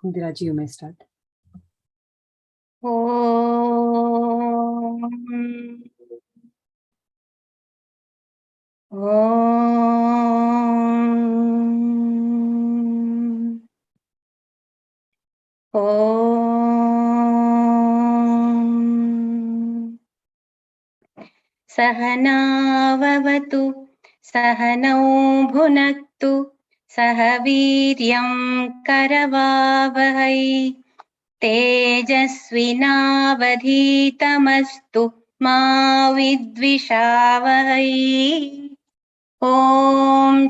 Indiraji, you may start. Om. Om. Om. Sahana vavatu, sahanau bhunaktu, sahaviryam karavavahai, तेजस्विनावधीतमस्तु मा विद्विषावहै। ॐ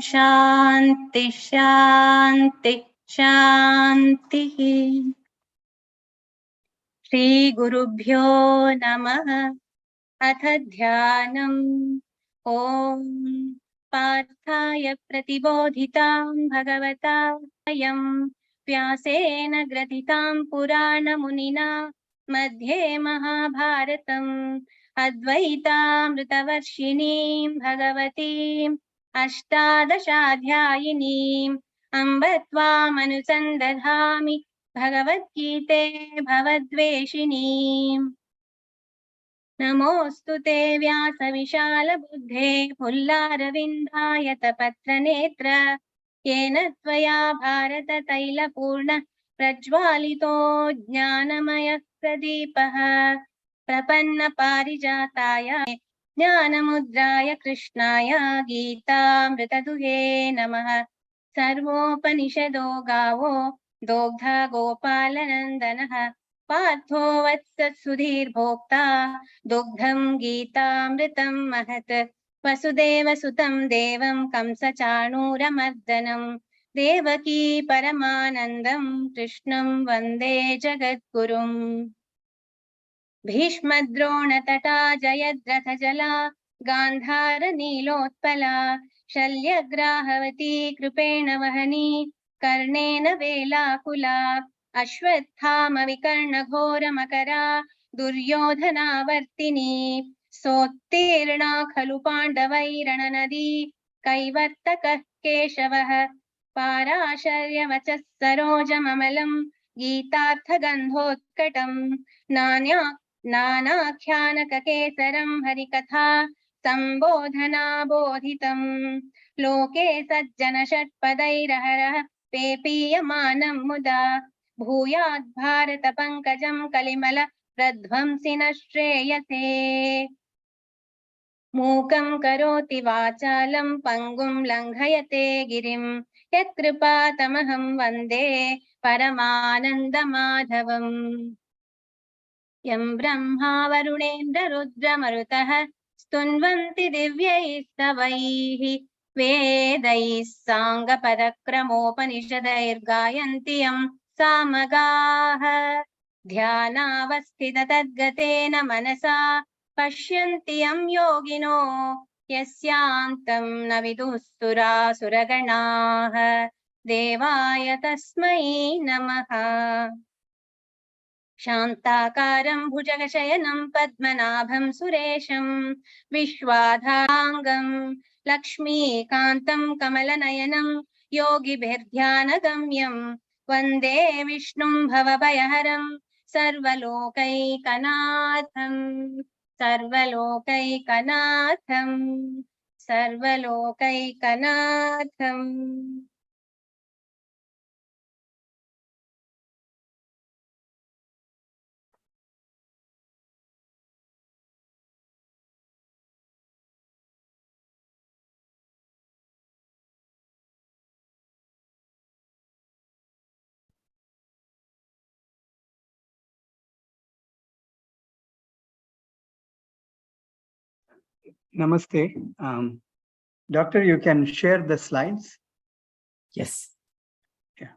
शान्ति शान्ति शान्तिः। श्रीगुरुभ्यो नमः। अथ ध्यानम्। ॐ पार्थाय प्रतिबोधितां भगवता व्यासेन ग्रथितां पुराणमुनिना मध्ये महाभारतम् अद्वैतामृतवर्षिणीं भगवतीम् अष्टादशाध्यायिनीम् अम्ब त्वामनुसन्दधामि भगवद्गीते भवद्वेषिणीम्। नमोऽस्तु ते व्यासविशालबुद्धे पुल्लारविन्दायतपत्रनेत्र येन त्वया भारततैलपूर्ण प्रज्वालितो ज्ञानमयः प्रदीपः प्रपन्नपारिजाताय ज्ञानमुद्राय कृष्णाय गीतामृतदुहे नमः। सर्वोपनिषदो गावो दोग्धा गोपालनन्दनः पार्थो वत्सत्सुधीर्भोक्ता दुग्धं गीतामृतं महत्। वसुदेवसुतं देवं कंसचाणूरमर्दनं देवकी परमानन्दं कृष्णं वन्दे जगद्गुरुम्। भीष्मद्रोणतटा जयद्रथजला गान्धारनीलोत्पला शल्यग्राहवती कृपेण वहनी कर्णेन वेलाकुला अश्वत्थामविकर्णघोरमकरा दुर्योधनावर्तिनी सोत्तीर्णा खलु पाण्डवैरणनदी कैवर्तकः केशवः पाराशर्यवचः सरोजममलं गीतार्थगन्धोत्कटम् नानाख्यानककेसरं हरिकथा सम्बोधनाबोधितम् लोके सज्जनषट्पदैरहरः पेपीयमानं मुदा भूयाद् भारतपङ्कजं कलिमल प्रध्वंसि न श्रेयसे। मूकं करोति वाचालं पङ्गुं लङ्घयते गिरिं यत्कृपातमहं वन्दे परमानन्दमाधवम्। यं ब्रह्मा वरुणेन्द्ररुद्रमरुतः स्तुन्वन्ति दिव्यैस्तवैः वेदैः साङ्गपदक्रमोपनिषदैर्गायन्ति यं सामगाः ध्यानावस्थिततद्गतेन मनसा पश्यन्ति यं योगिनो यस्यान्तं न विदुः सुरासुरगणाः देवाय तस्मै नमः। शान्ताकारं भुजगशयनं पद्मनाभं सुरेशं विश्वाधाराङ्गं लक्ष्मीकान्तं कमलनयनं योगिभिर्ध्यानगम्यं वन्दे विष्णुं भवभयहरं सर्वलोकैकनाथं सर्वलोकैकनाथं सर्वलोकैकनाथम्। Namaste. Doctor, you can share the slides? Yes. Yeah.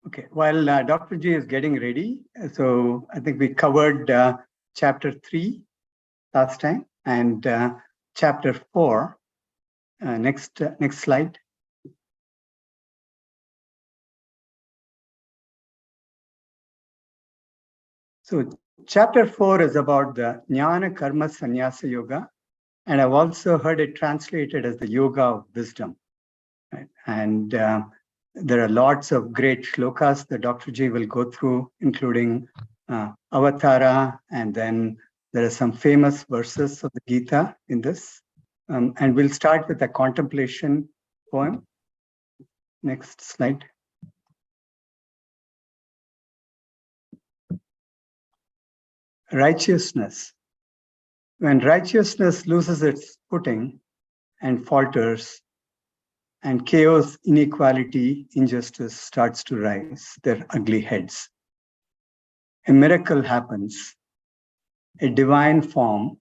Okay. While Dr. G is getting ready, so I think we covered chapter 3 last time and chapter 4. Next slide. So chapter 4 is about the Jnana Karma Sanyasa Yoga. And I've also heard it translated as the yoga of wisdom. Right? And There are lots of great shlokas that Dr. G will go through, including Avatara, and then there are some famous verses of the Gita in this. And we'll start with a contemplation poem. Next slide. Righteousness. When righteousness loses its footing and falters, and chaos, inequality, injustice starts to rise their ugly heads, a miracle happens. A divine form,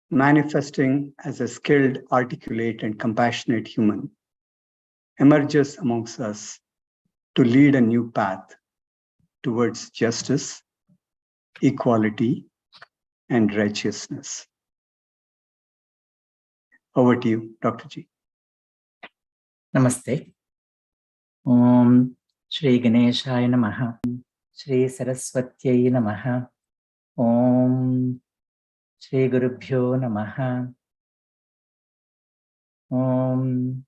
manifesting as a skilled, articulate, and compassionate human, emerges amongst us to lead a new path towards justice, equality, and righteousness. Over to you, Dr. G. Namaste. Om Shri Ganeshaya Namaha. Shri Saraswatyai Namaha. Om Shri Gurubhyo Namaha. Om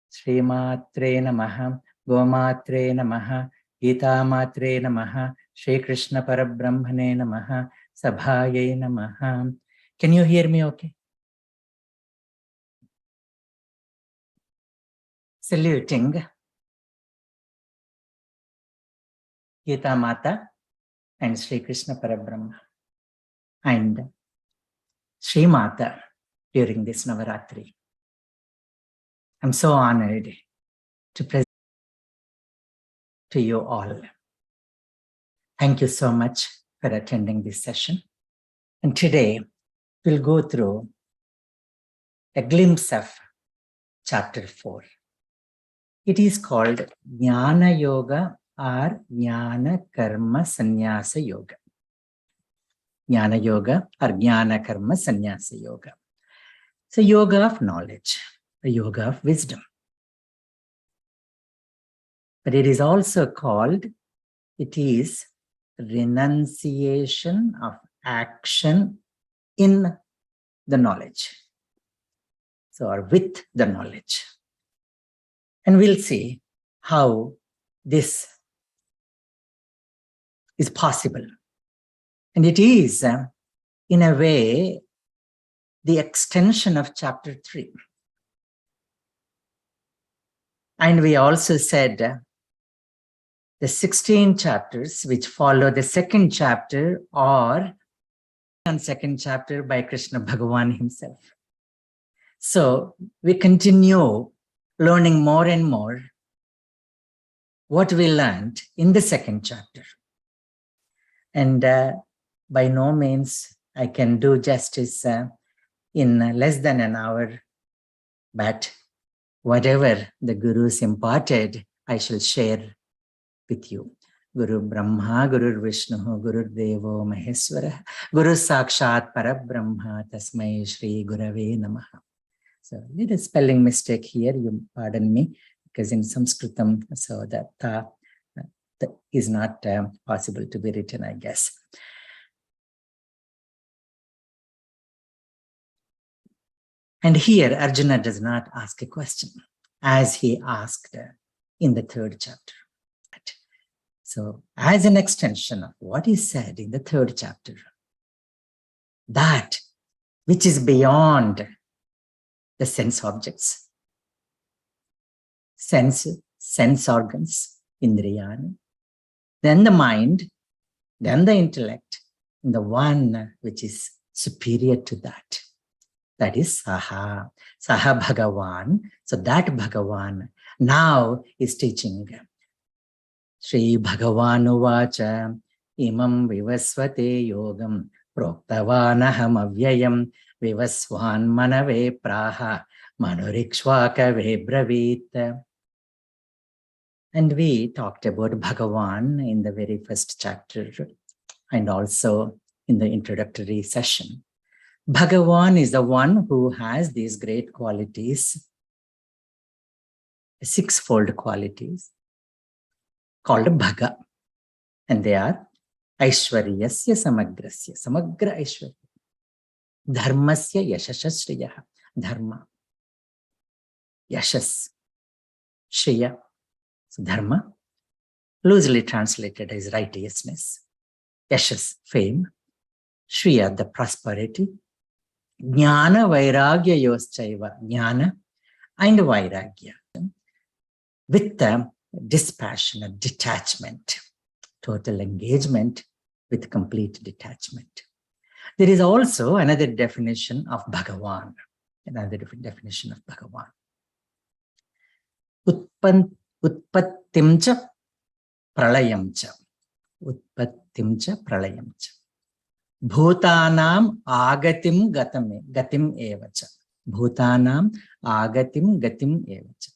Shri Matre Namaha. Gomatre Namaha. Gita Matre Namaha. Shri Krishna Parabrahmane Namaha. Sabhaye Namaha. Can you hear me okay? Saluting Gita Mata and Sri Krishna Parabrahma and Sri Mata during this Navaratri. I'm so honored to present to you all. Thank you so much for attending this session. And today we'll go through a glimpse of chapter 4. It is called Jnana Yoga or Jnana Karma Sanyasa Yoga. Jnana Yoga or Jnana Karma Sanyasa Yoga. It's a yoga of knowledge, a yoga of wisdom. But it is also called, it is renunciation of action in the knowledge. So, or with the knowledge. And we'll see how this is possible. And it is, in a way, the extension of chapter 3. And we also said the 16 chapters which follow the second chapter are on second chapter by Krishna Bhagavan himself. So we continue learning more and more what we learned in the second chapter. And by no means I can do justice in less than an hour, but whatever the Gurus imparted, I shall share with you. Guru Brahma, Guru Vishnu, Guru Devo Maheswara, Guru Sakshat Parabrahma, Tasmai Shri Gurave Namaha. So, little spelling mistake here, you pardon me, because in Sanskritam, so that ta is not possible to be written, I guess. And here, Arjuna does not ask a question, as he asked in the third chapter. So, as an extension of what is said in the third chapter, that which is beyond the sense objects, sense organs, indriyani, then the mind, then the intellect, and the one which is superior to that. That is Saha, Saha Bhagavan. So that Bhagavan now is teaching. Shri Bhagavan Uvacha Imam Vivasvate Yogam Proktavanaham Avyayam Vivaswan Manave Praha Manurikshvakave Bravit. And we talked about Bhagavan in the very first chapter and also in the introductory session. Bhagavan is the one who has these great qualities, sixfold qualities, called Bhaga. And they are Aishwaryasya Samagrasya, Samagra Aishwarya, Dharmasya Yashashasriya, Dharma, Yashas, Shriya, so dharma, loosely translated as righteousness. Yashas, fame. Shriya, the prosperity. Jnana, vairagya yoschaiva, jnana and vairagya. With the dispassionate detachment, total engagement with complete detachment. There is also another definition of Bhagavan, another different definition of Bhagavan. Utpattimcha pralayamcha. Utpattimcha pralayamcha. Bhutanam agatim gatim evacha. Bhutanam agatim gatim evacha.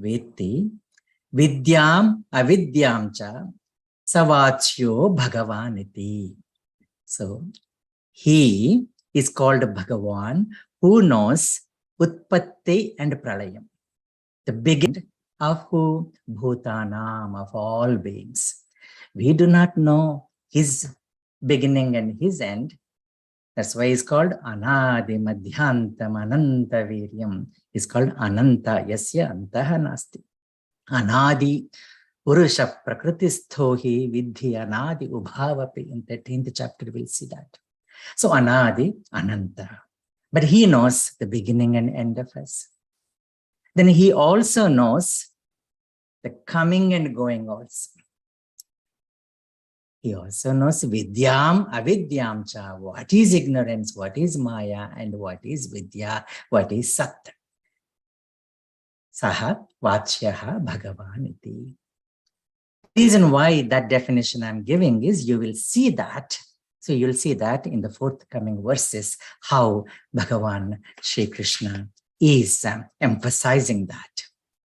Vetti vidyam avidyam cha savachyo bhagavaniti. So he is called Bhagavan who knows Utpatti and Pralayam, the beginning of who? Bhutanam, of all beings. We do not know his beginning and his end. That's why he's called Anadi Madhyantam Ananta Viryam. He's called Ananta Yasya Antaha Nasti. Anadi Purusha Prakristhohi Vidhi Anadi Ubhavapi. In 13th chapter we'll see that. So Anadi, Ananta. But he knows the beginning and end of us. Then he also knows the coming and going also. He also knows Vidyam, Avidyam cha. What is ignorance, what is Maya, and what is Vidya, what is Sat. Saha Vachyaha Bhagavaniti. The reason why that definition I'm giving is you will see that. So you'll see that in the forthcoming verses, how Bhagavan Shri Krishna is emphasizing that.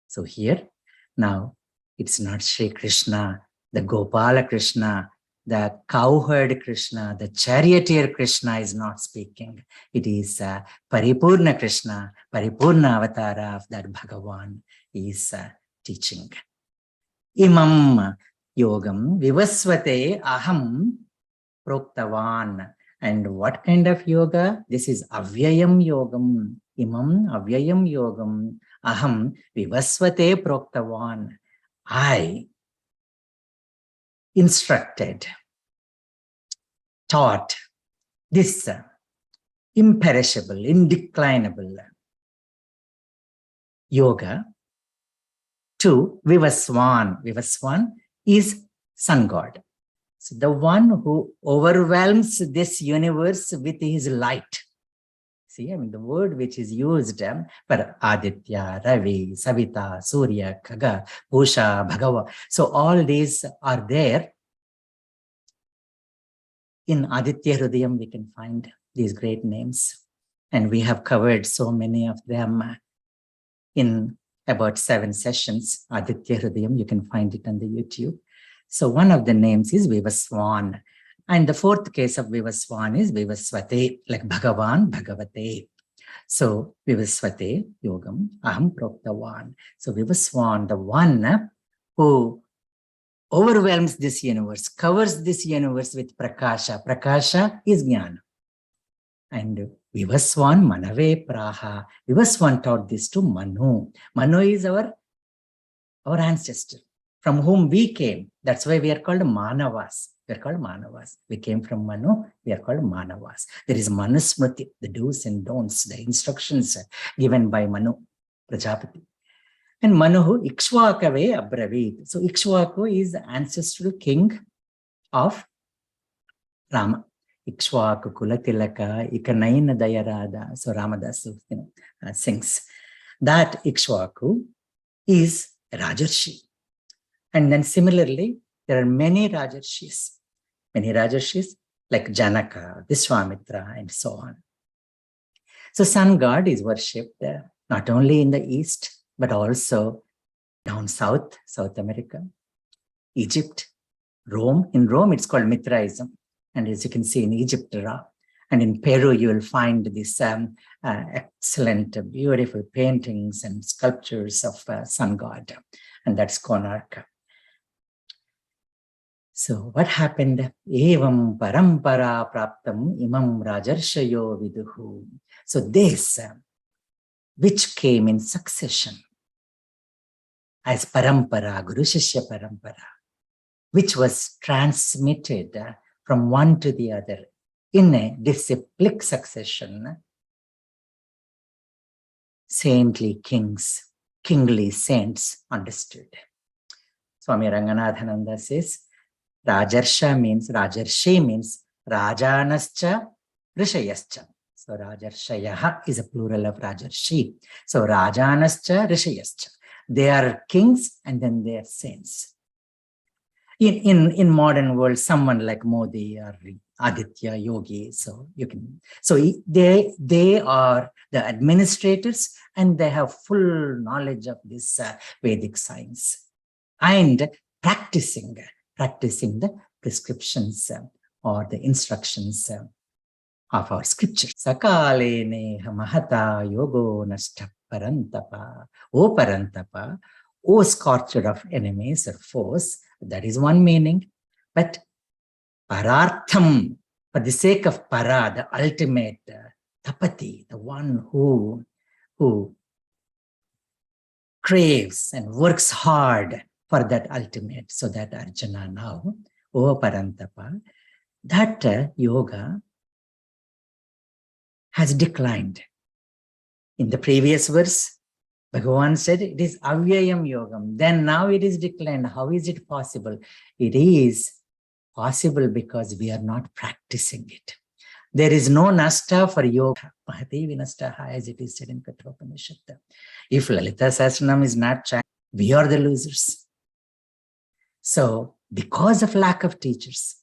So here, now, it's not Shri Krishna, the Gopala Krishna, the cowherd Krishna, the charioteer Krishna is not speaking. It is Paripurna Krishna, Paripurna Avatara of that Bhagavan is teaching. Imam Yogam Vivasvate Aham Proktavan. And what kind of yoga? This is Avyayam Yogam. Imam Avyayam Yogam Aham Vivasvate Proktavan. I instructed, taught this imperishable, indeclinable yoga to Vivaswan. Vivaswan is sun god. So the one who overwhelms this universe with his light. See, I mean, the word which is used for Aditya, Ravi, Savita, Surya, Khaga, Pusha, Bhagava. So all these are there. In Aditya Hrudayam, we can find these great names. And we have covered so many of them in about 7 sessions. Aditya Hrudayam, you can find it on the YouTube. So one of the names is Vivaswan. And the fourth case of Vivaswan is Vivasvate, like Bhagavan, Bhagavate. So Vivasvate, Yogam, Aham Proktavan. So Vivaswan, the one who overwhelms this universe, covers this universe with Prakasha. Prakasha is Jnana. And Vivaswan Manave Praha. Vivaswan taught this to Manu. Manu is our ancestor, from whom we came. That's why we are called Manavas. We are called Manavas. We came from Manu, we are called Manavas. There is Manusmriti, the do's and don'ts, the instructions given by Manu, Prajapati. And Manu, Ikshvakave Abravit. So Ikshvaku is the ancestral king of Rama. Ikshvaku Kulatilaka, Ikanaina Dayarada. So Ramadas sings. That Ikshvaku is Rajarshi. And then similarly, there are many Rajarshis like Janaka, Vishwamitra, and so on. So sun god is worshipped not only in the east, but also down south, South America, Egypt, Rome. In Rome, it's called Mithraism. And as you can see in Egypt, Ra. And in Peru, you will find these excellent, beautiful paintings and sculptures of sun god. And that's Konark. So what happened? Evam parampara praptam imam rajarshayo viduhu. So this which came in succession as parampara, Guru Shishya parampara, which was transmitted from one to the other in a disciplic succession. Saintly kings, kingly saints understood. Swami Ranganathananda says, Rajarsha means, Rajarshi means Rajanascha Rishayascha. So Rajarshayaha is a plural of Rajarshi. So Rajanascha Rishayascha. They are kings and then they are saints. In modern world, someone like Modi or Aditya, Yogi, so they are the administrators and they have full knowledge of this Vedic science and practicing the prescriptions or the instructions of our scripture. Sakale neha mahata yogo nashta parantapa. O parantapa, O scorcher of enemies or foes. That is one meaning. But parartham, for the sake of para, the ultimate tapati, the one who craves and works hard for that ultimate. So that Arjuna now, O Parantapa, that yoga has declined. In the previous verse, Bhagavan said it is avyayam yogam. Then now it is declined. How is it possible? It is possible because we are not practicing it. There is no nasta for yoga. Mahati vinastaha, as it is said in Kathopanishad. If Lalita Sahasranam is not chanted, we are the losers. So, because of lack of teachers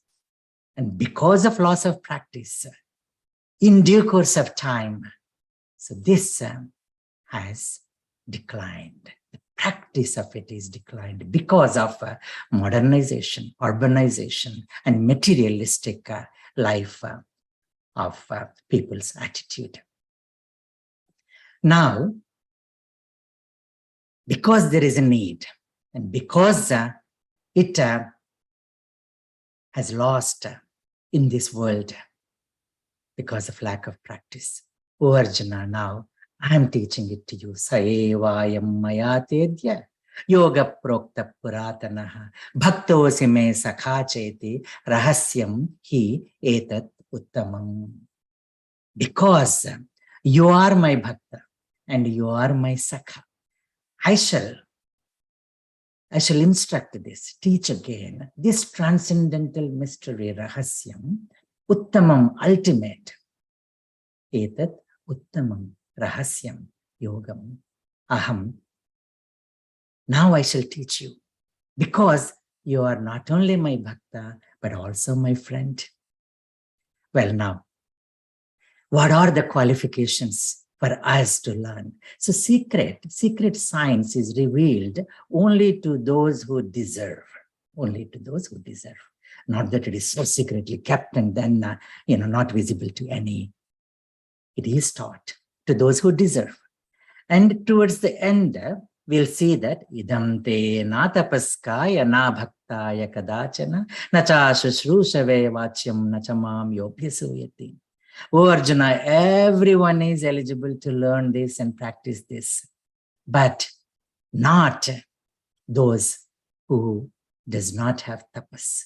and because of loss of practice, in due course of time, so this has declined. The practice of it is declined because of modernization, urbanization, and materialistic life of people's attitude. Now, because there is a need and because it has lost in this world because of lack of practice, O Arjuna, now I am teaching it to you. Saevayam maya tedya yoga prokta puratanaha bhaktosi me sakha cheti rahasyam hi etat uttamam. Because you are my bhakta and you are my sakha, I shall instruct this, teach again this transcendental mystery, rahasyam, uttamam, ultimate, etat uttamam, rahasyam, yogam, aham. Now I shall teach you, because you are not only my bhakta, but also my friend. Well, now, what are the qualifications for us to learn? So secret science is revealed only to those who deserve, only to those who deserve. Not that it is so secretly kept and then, not visible to any. It is taught to those who deserve. And towards the end, we'll see that idam te na tapaskaya na bhaktaya kadachana na cha shushrusave vachyam na cha mam yobhyasuyati. Oh Arjuna, everyone is eligible to learn this and practice this, but not those who does not have tapas,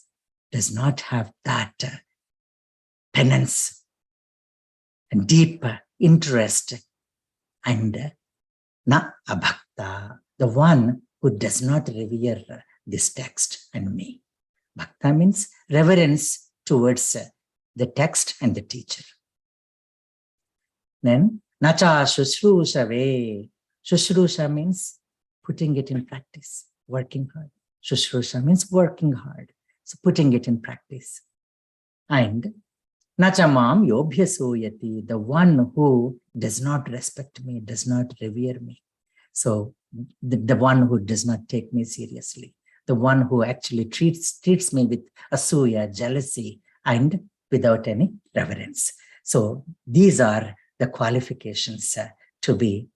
does not have that penance and deep interest, and na abhakta, the one who does not revere this text and me. Bhakta means reverence towards the text and the teacher. Then, nacha shushrusave. Shushrusha means putting it in practice, working hard. Shushrusha means working hard, so putting it in practice. And nachamam yobhyasuyati, the one who does not respect me, does not revere me. So the one who does not take me seriously, the one who actually treats me with asuya, jealousy, and without any reverence. So these are the qualifications to be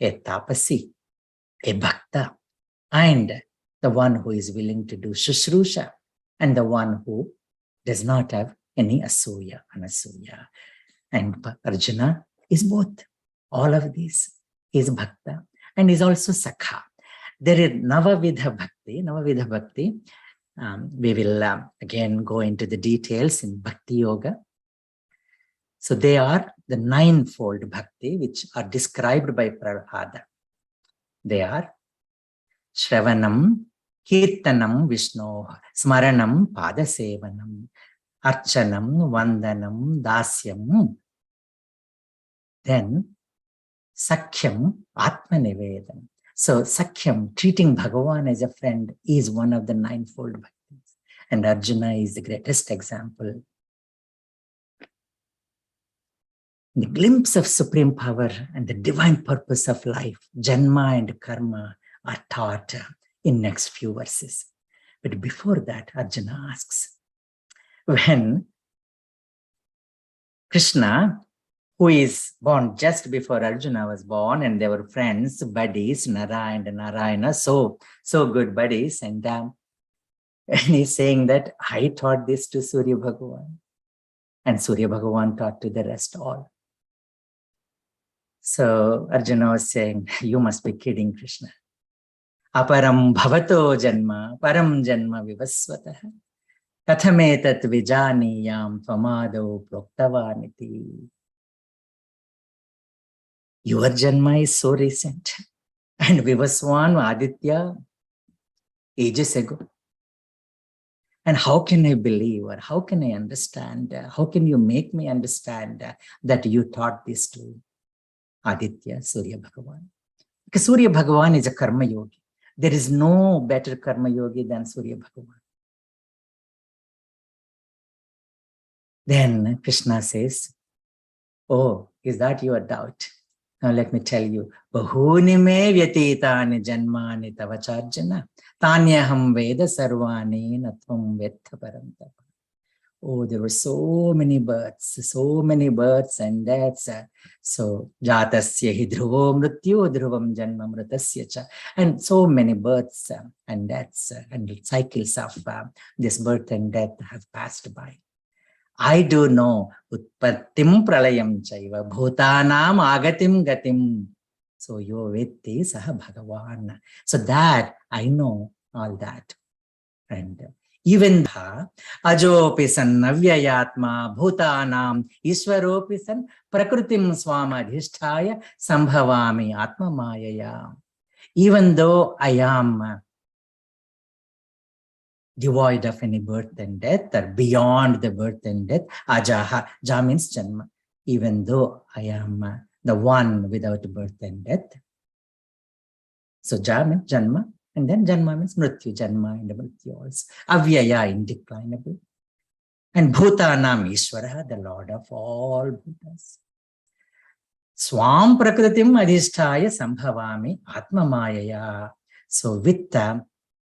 a tapasi, a bhakta, and the one who is willing to do shushrusha, and the one who does not have any asuya, anasuya. And Arjuna is both, all of these. He is Bhakta and is also Sakha. There is Navavidha Bhakti. We will again go into the details in Bhakti Yoga. So they are the ninefold Bhakti which are described by Prabhupada. They are Shravanam, Kirtanam Vishnu, Smaranam Padasevanam, Archanam, Vandanam, Dasyam. Then Sakhyam, Atmanivedam. So Sakhyam, treating Bhagavan as a friend, is one of the ninefold bhaktis. And Arjuna is the greatest example. The glimpse of supreme power and the divine purpose of life, Janma and Karma, are taught in next few verses. But before that, Arjuna asks, when Krishna, who is born just before Arjuna was born, and they were friends, buddies, Nara and Narayana, so good buddies, and he's saying that I taught this to Surya Bhagavan, and Surya Bhagavan taught to the rest all. So Arjuna was saying, you must be kidding, Krishna. Aparam bhavato janma, param janma vivasvataha, kathametat vijaniyam tvamado proktavaniti. Your janma is so recent, and Vivaswan, Aditya, ages ago. And how can I believe, or how can I understand, how can you make me understand that you taught this to Aditya, Surya Bhagavan? Because Surya Bhagavan is a karma yogi. There is no better karma yogi than Surya Bhagavan. Then Krishna says, oh, is that your doubt? Now let me tell you, Bahuni me vyatitani janmani tavacharjana, tanyaham veda sarvani natvam vetha parantapa. Oh, there were so many births and deaths. So, jatasya hi dhruvo mrityu dhruvam janma mritasya cha. And so many births and deaths and cycles of this birth and death have passed by. I do know utpattim pralayam chaiva bhutanam agatim gatim. So yo vetti saha Bhagavan. So that I know all that. And even ajopi san navyayatma bhutanam ishwaropi san prakritim swamadhisthaya sambhavami atma mayaya. Even though I am devoid of any birth and death, or beyond the birth and death, ajaha, ja means janma. Even though I am the one without birth and death. So ja means janma, and then janma means mrityu, janma and mrityu also. Avyaya, indeclinable. And bhutanam Ishvara, the Lord of all Bhutas. Swam prakritim adhisthaya sambhavami atma mayaya. So with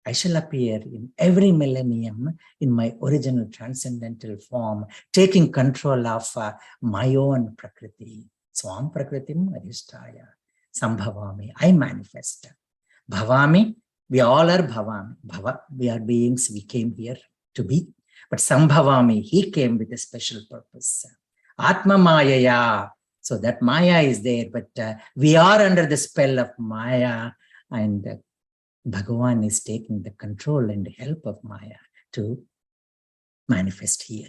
I shall appear in every millennium in my original transcendental form, taking control of my own prakriti. Swam prakritim adhisthaya sambhavami. I manifest. Bhavami, we all are bhavami. Bhava, we are beings, we came here to be. But sambhavami, he came with a special purpose. Atma mayaya. So that Maya is there, but we are under the spell of Maya, and Bhagavan is taking the control and help of Maya to manifest here.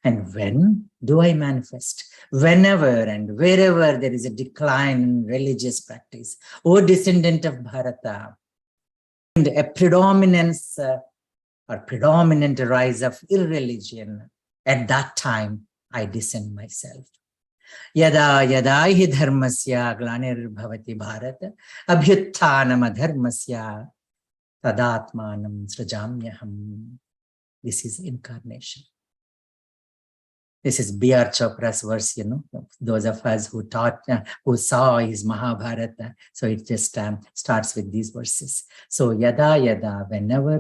And when do I manifest? Whenever and wherever there is a decline in religious practice, O descendant of Bharata, and a predominance or predominant rise of irreligion, at that time I descend myself. Yada yada hi dharmasya glanir bhavati bharata abhyutthanam adharmasya tadatmanam srajamyaham. This is incarnation. This is B.R. Chopra's verse, you know, those of us who taught, who saw his Mahabharata. So it just starts with these verses. So yada yada, whenever,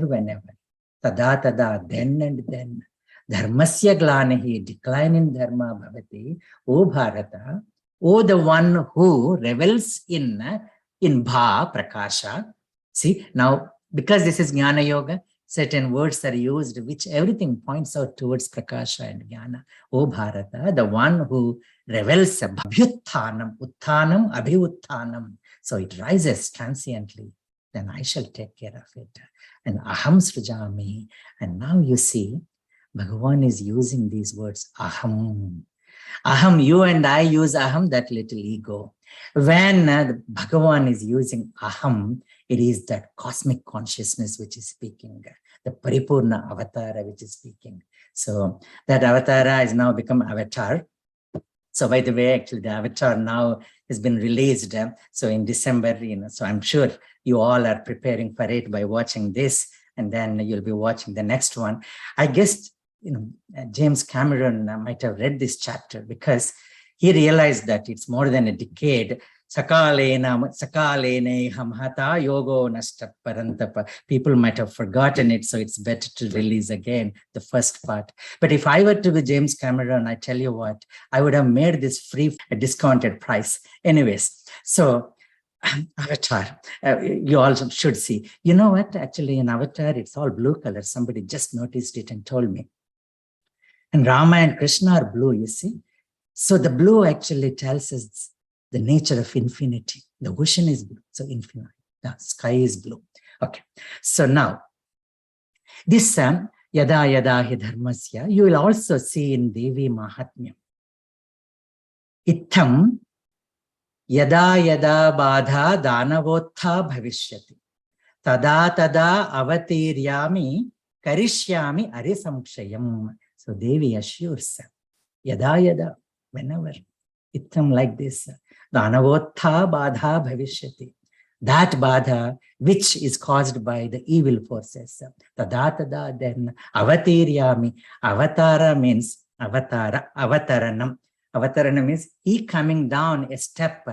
tada tada, then and then. Dharmasya glanahi, decline in dharma bhavati, O Bharata, O the one who revels in bha, prakasha. See, now, because this is Jnana Yoga, certain words are used, which everything points out towards Prakasha and Jnana. O Bharata, the one who revels abhyuttanam, uttanam, abhyuttanam. So it rises transiently, then I shall take care of it. And aham srijami. And now you see, Bhagavan is using these words, aham. Aham, you and I use aham, that little ego. When Bhagavan is using aham, it is that cosmic consciousness which is speaking, the Paripurna Avatara which is speaking. So that Avatara has now become Avatar. So by the way, actually the Avatar now has been released. So in December, so I'm sure you all are preparing for it by watching this, and then you'll be watching the next one. I guess, James Cameron might have read this chapter because he realized that it's more than a decade. Sakalene hamhata yogo nasta parantapa. People might have forgotten it, so it's better to release again the first part. But if I were to be James Cameron, I tell you what, I would have made this free, a discounted price. Anyways, so Avatar, you also should see. You know what? Actually, in Avatar, it's all blue color. Somebody just noticed it and told me. And Rama and Krishna are blue, you see. So the blue actually tells us the nature of infinity. The ocean is blue, so infinite. The sky is blue. Okay. So now, this yada yada hi dharmasya, you will also see in Devi Mahatmyam. Ittham yada yada badha danavotha bhavishyati. Tada tada avatiryami karishyami arisamkshayam. So Devi assures, yada yada, whenever, ittham like this, danavotha badha bhavishyati. That badha which is caused by the evil forces. Tada tada, then avatiryami. Avatara means avatara, avataranam. Avataranam means he coming down a step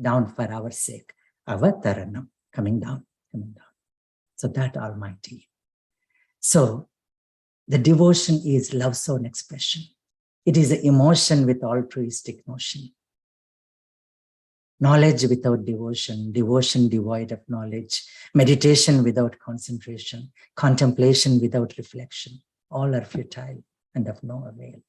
down for our sake. Avataranam, coming down, coming down. So that Almighty. So the devotion is love's own expression. It is an emotion with altruistic notion. Knowledge without devotion, devotion devoid of knowledge, meditation without concentration, contemplation without reflection, all are futile and of no avail.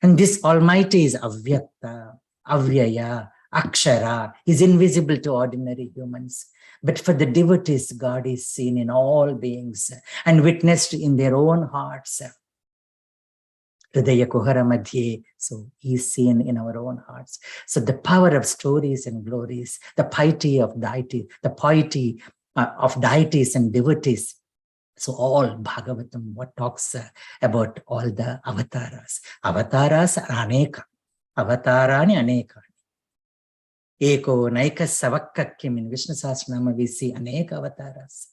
And this Almighty is avyakta, avyaya, akshara, is invisible to ordinary humans. But for the devotees, God is seen in all beings and witnessed in their own hearts. Hridaya kuhara madhye, so he is seen in our own hearts. So the power of stories and glories, the piety of deity, the piety of deities and devotees. So all Bhagavatam, what talks about all the avatars. Avatars are aneka. Avatarani aneka. Eko naika savakkakim. In Vishnu Sahasranama we see aneka avatars.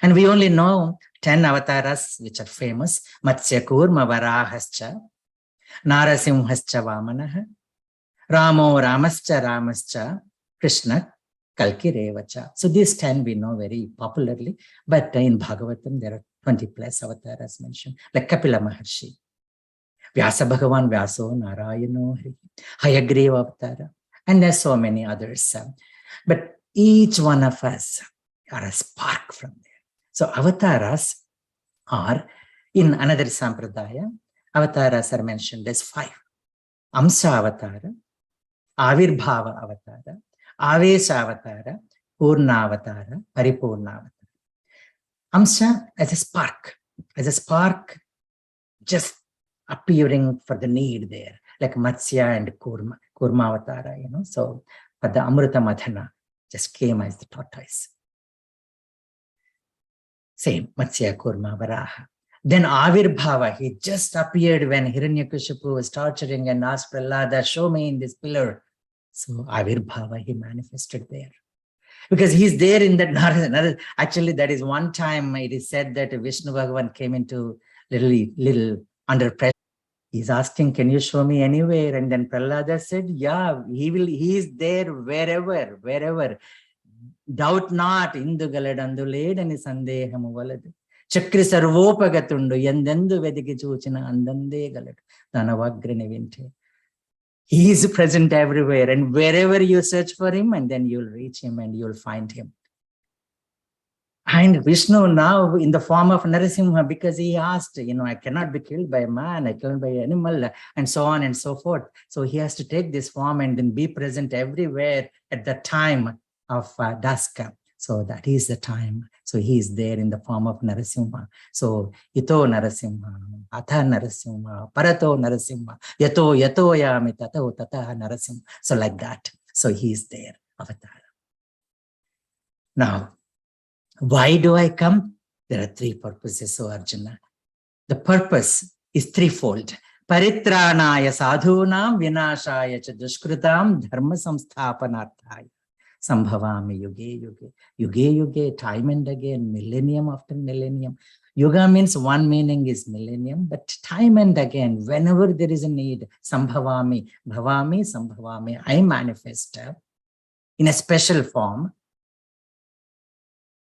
And we only know 10 avatars which are famous. Matsya Kurma Varahascha, Narasimhascha Vamanaha, Ramo Ramascha, Krishna Kalki Revacha. So these 10 we know very popularly, but in Bhagavatam there are 20 plus avatars mentioned, like Kapila Maharshi, Vyasa Bhagavan Vyaso Narayano Hari, Hayagreva Avatara, and there are so many others. But each one of us are a spark from there. So avatars are, in another sampradaya, avatars are mentioned as 5. Amsa avatara, Avirbhava avatara, Avesha avatara, Purna avatara, Paripurna avatara. Amsa as a spark just appearing for the need there, like Matsya and Kurma avatara, so but the Amrita Madhana just came as the tortoise. Same, Matsya, Kurma, Varaha. Then Avirbhava, he just appeared when Hiranyakashipu was torturing and asked Prahlada, show me in this pillar. So Avirbhava, he manifested there. Because he's there in that, actually that is one time it is said that Vishnu Bhagavan came into little under pressure. He's asking, can you show me anywhere? And then Prahlada said, yeah, he is there wherever. Doubt not, Indu Galadanduled and Sandehamu Valad. Chakri Sarvopagatundu, Yandandu Vediki Chuchina, Andande Galad, Danavagrine. He is present everywhere, and wherever you search for him, and then you'll reach him and you'll find him. And Vishnu now in the form of Narasimha, because he asked, I cannot be killed by a man, I killed by an animal, and so on and so forth. So he has to take this form and then be present everywhere at the time of dusk. So that is the time. So he is there in the form of Narasimha. So Ito Narasimha, Atha Narasimha, Parato Narasimha, Yato Yami Tato Tata Narasimha. So like that. So he is there, Avatar. Now, why do I come? There are three purposes, so Arjuna. The purpose is threefold. Paritranaya sadhunam vinashaya cha dushkritam dharma samsthapanarthaya sambhavami yuge yuge. Yuge yuge, time and again, millennium after millennium. Yuga means one meaning is millennium, but time and again, whenever there is a need, sambhavami, bhavami, sambhavami, I manifest in a special form.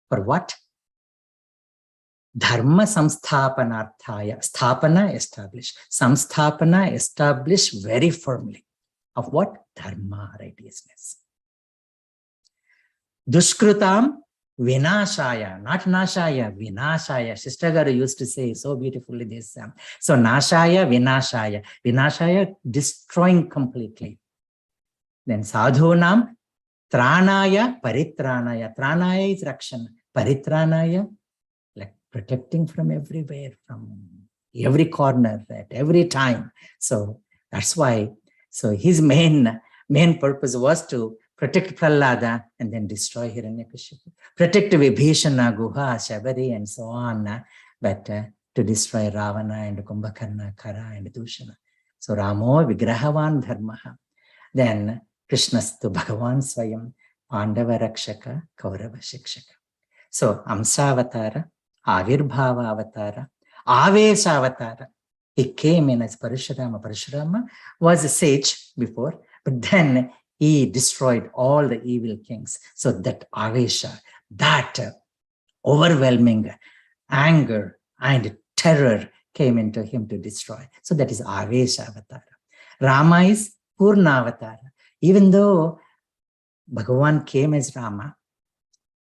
For what? Dharma samsthapanarthaya. Sthapana, establish. Samsthapana, establish very firmly. Of what? Dharma, righteousness. Dushkrutam, vinashaya. Not nashaya, vinashaya. Sister Garu used to say so beautifully this. So nashaya, vinashaya. Vinashaya, destroying completely. Then sadhunam, tranaya, paritranaya. Tranaya is rakshana. Paritranaya, like protecting from everywhere, from every corner, at every time. So that's why, so his main purpose was to protect Prahlada and then destroy Hiranyakashipu. Protect Vibhishana, Guha, Shabari, and so on, but to destroy Ravana and Kumbhakarna, Kara, and Dushana. So Ramo Vigrahavan Dharmaha. Then Krishnastu Bhagavan Swayam, Pandava Rakshaka, Kaurava Shikshaka. So Amsavatara, Avirbhava Avatara, Avesa Avatara. He came in as Parashurama. Parashurama was a sage before, but then he destroyed all the evil kings. So that Avesha, that overwhelming anger and terror came into him to destroy. So that is Avesha Avatara. Rama is Purna Avatara. Even though Bhagavan came as Rama,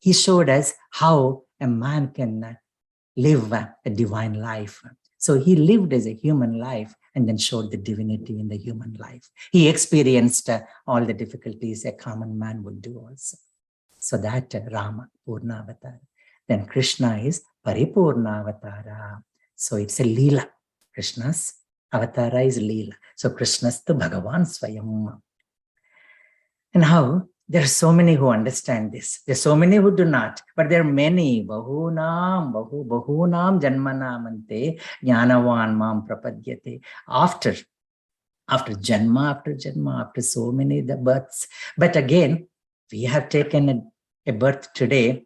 he showed us how a man can live a divine life. So he lived as a human life and then showed the divinity in the human life. He experienced all the difficulties a common man would do also. So that Rama, Purna Avatara. Then Krishna is Paripurna Avatara. So it's a Leela. Krishna's Avatara is Leela. So Krishna's the Bhagavan Swayam. And how? There are so many who understand this. There are so many who do not, but there are many. Bahunam janmanamante jnanavan mam prapadyate. After janma, after so many the births. But again, we have taken a birth today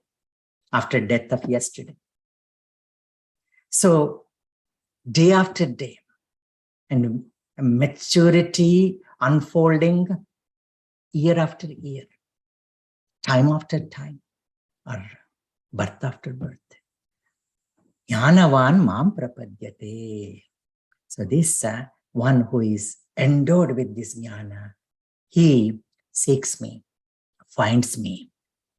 after death of yesterday. So day after day, and maturity unfolding year after year, time after time, or birth after birth. Jnanavan mam prapadyate. So this one who is endowed with this jnana, he seeks me, finds me.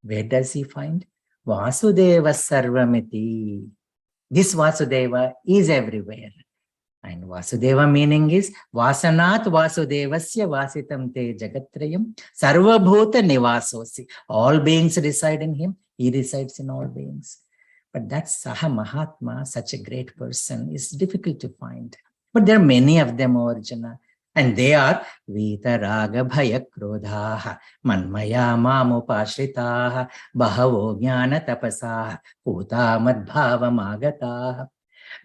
Where does he find? Vasudeva sarvamiti. This Vasudeva is everywhere. And Vasudeva meaning is Vasanat Vasudevasya Vasitam Te Jagatrayam Sarvabhuta Nivasosi. All beings reside in him. He resides in all beings. But that Saha Mahatma, such a great person, is difficult to find. But there are many of them, Arjuna. And they are Vita Raga Bhaya Krodhaha Manmaya Mamupashritaha Bahavo Jnana Tapasaha Puta Madbhava Magataha.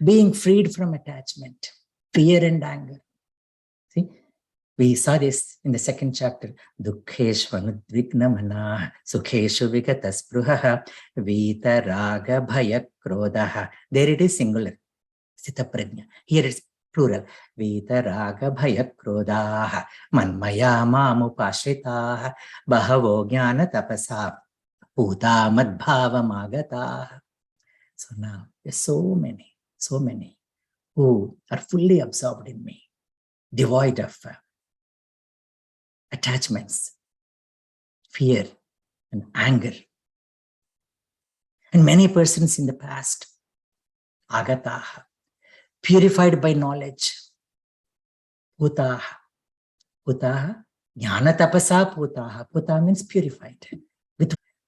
Being freed from attachment, fear and anger. See, we saw this in the second chapter. Dukheshvanudvignamana sukheshu vigataspruhaha vita raga bhaya krodhaha. There it is singular. Sita prajna. Here it's plural. Vita raga bhaya krodhaha manmaya mamupashritaha bahavo jnana tapasa puta madbhava magataha. So now there's so many who are fully absorbed in me, devoid of attachments, fear, and anger. And many persons in the past, agataha, purified by knowledge. Putaha. Putaha, jnana tapasa putaha. Puta means purified.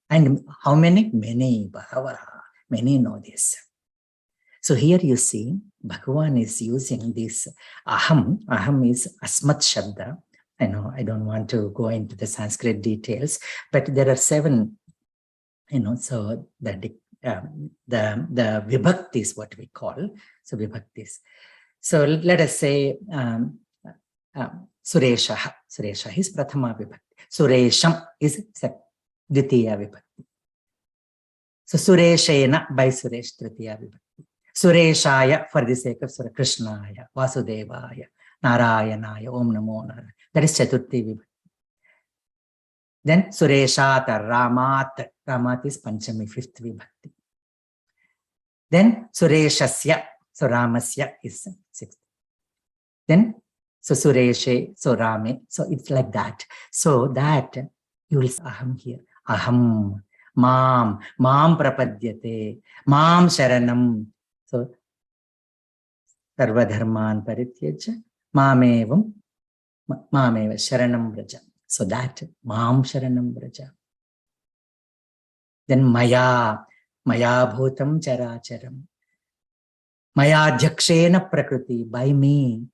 And how many? Many, bahavaha. Many know this. So here you see, Bhagavan is using this aham. Aham is asmat shabda. I know I don't want to go into the Sanskrit details, but there are 7, so the vibhakti is what we call. So vibhaktis. So let us say Suresha. Suresha is prathama vibhakti. Suresham is dvitiya vibhakti. So Sureshena by Suresh tritiya vibhakti. Sureshaya for the sake of Krishnaya, Vasudevaya, Narayanaya, Om Namo Narayana. That is Chaturthi vibhakti. Then Sureshata, Ramat. Ramat is Panchami, 5th vibhakti. Then Sureshasya. So Ramasya is 6th. Then so Sureshe, so Rame. So it's like that. So that you will see aham here. Aham, mam prapadyate, mam sharanam. So sarva dharman parityaja, mameva sharanam vraja. So that mam sharanam vraja. Then maya bhutam characharam. Maya dhakshena prakriti, by me,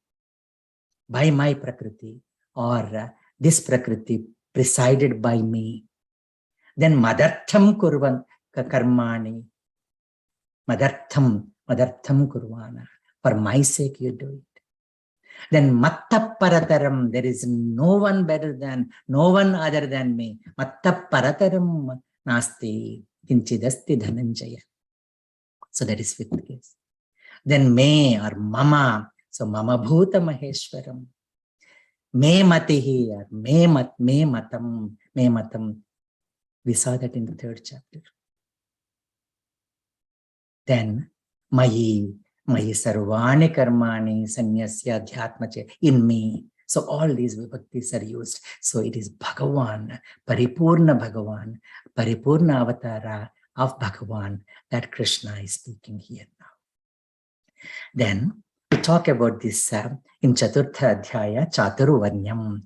by my prakriti, or this prakriti presided by me. Then madartham kurvan karmani. Madartham kurvana. For my sake you do it. Then matta parataram, there is no one better than, no one other than me. Matta parataram nasti kinchidasti dhananjaya. So that is 5th case. Then me or mama. So mama bhuta maheshwaram. Me matihi or me matam. We saw that in the 3rd chapter. Then mayi sarvani karmani sanyasya dhyatmache, in me. So all these vibhaktis are used. So it is Bhagavan, Paripurna Avatara of Bhagavan that Krishna is speaking here now. Then we talk about this in Chaturtha Adhyaya, Chaturvanyam.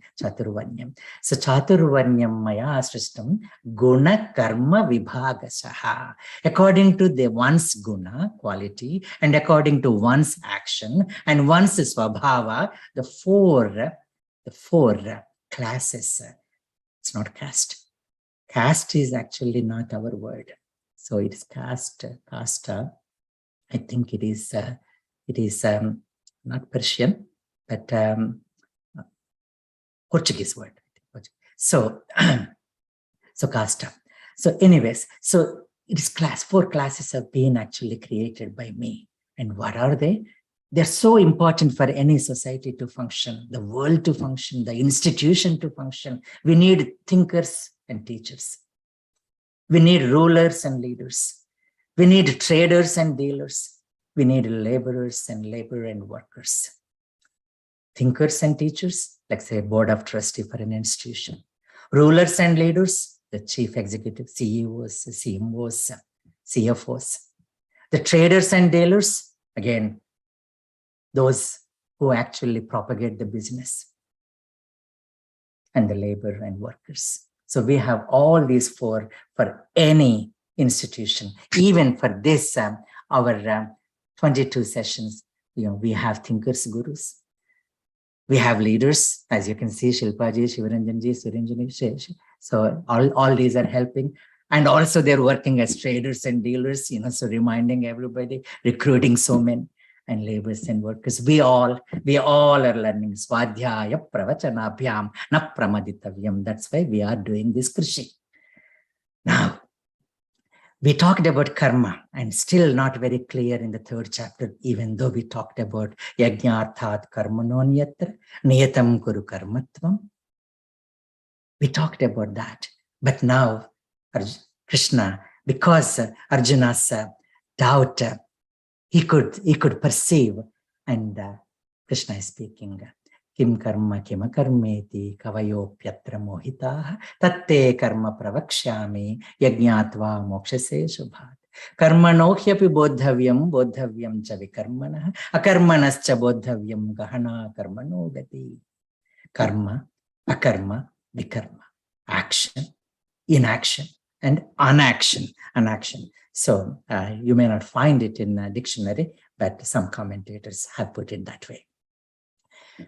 So Chaturvanyam maya srishtam guna karma vibhagasaha. According to the one's guna, quality, and according to one's action, and one's svabhava, the four classes. It's not caste. Caste is actually not our word. So it is caste, casta. I think it is not Persian, but Portuguese word. So casta. So anyways, so it is 4 classes have been actually created by me. And what are they? They're so important for any society to function, the world to function, the institution to function. We need thinkers and teachers. We need rulers and leaders. We need traders and dealers. We need laborers and labor and workers. Thinkers and teachers, like say board of trustee for an institution. Rulers and leaders, the chief executive, CEOs, CMOs, CFOs. The traders and dealers, again, those who actually propagate the business. And the labor and workers. So we have all these 4 for any institution. Even for this, our 22 sessions, we have thinkers, gurus. We have leaders, as you can see, Shilpaji, Shivaranjanji, Suranjani. So all these are helping. And also they're working as traders and dealers, so reminding everybody, recruiting so many, and laborers and workers. We all are learning Swadhyaya Pravachanabhyam na Pramaditavyam. That's why we are doing this krishi. Now, we talked about karma, and still not very clear in the 3rd chapter, even though we talked about yajnarthat karmanonyatra niyatam kuru karmatvam. We talked about that. But now, Krishna, because Arjuna's doubt, he could perceive, and Krishna is speaking. Kim karma kima karmeti kavayopyatra mohitaha tatte karma pravakshyami yajnatva mokshase shubhat. Karmano hyapi bodhavyam cha vikarmanah, akarmanascha bodhavyam gahana karmano gati. Karma, akarma, vikarma. Action, inaction, and unaction. So you may not find it in a dictionary, but some commentators have put it that way.